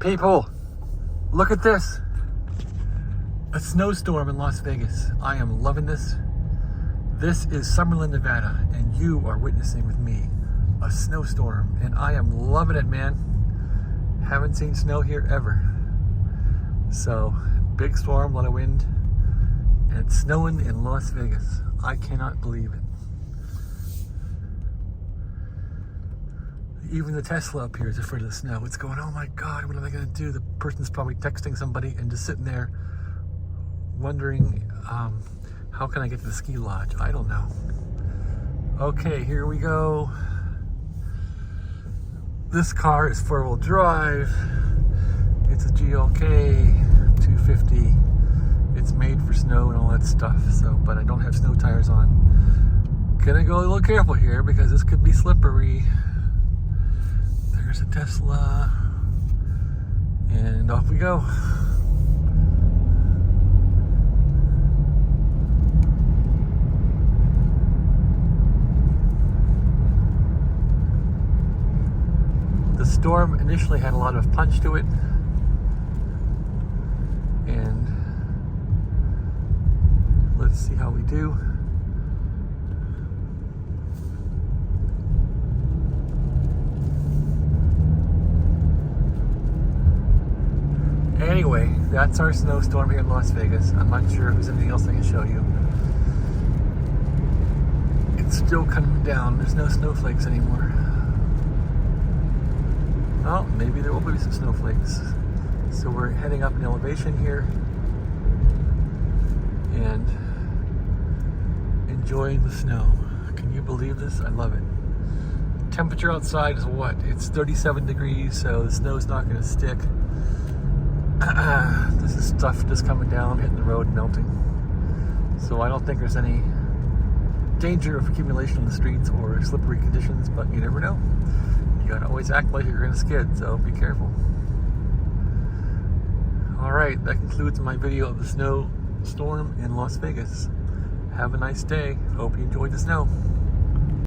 People, look at this. A snowstorm in Las Vegas. I am loving this. This is Summerlin, Nevada, and you are witnessing with me a snowstorm, and I am loving it, man. Haven't seen snow here ever. So, big storm, a lot of wind, and it's snowing in Las Vegas. I cannot believe it. Even the Tesla up here is afraid of the snow. It's going, oh my God, what am I gonna do? The person's probably texting somebody and just sitting there wondering, how can I get to the ski lodge? I don't know. Okay, here we go. This car is 4-wheel drive. It's a GLK 250. It's made for snow and all that stuff, so, but I don't have snow tires on. Gonna go a little careful here because this could be slippery. There's a Tesla. And off we go. The storm initially had a lot of punch to it, and let's see how we do. Anyway, that's our snowstorm here in Las Vegas. I'm not sure if there's anything else I can show you. It's still coming down. There's no snowflakes anymore. Oh, maybe there will be some snowflakes. So we're heading up in elevation here and enjoying the snow. Can you believe this? I love it. Temperature outside is what? It's 37 degrees, so the snow's not going to stick. This is stuff just coming down, hitting the road and melting. So I don't think there's any danger of accumulation in the streets or slippery conditions, but you never know. You gotta always act like you're gonna skid, so be careful. Alright, that concludes my video of the snowstorm in Las Vegas. Have a nice day. Hope you enjoyed the snow.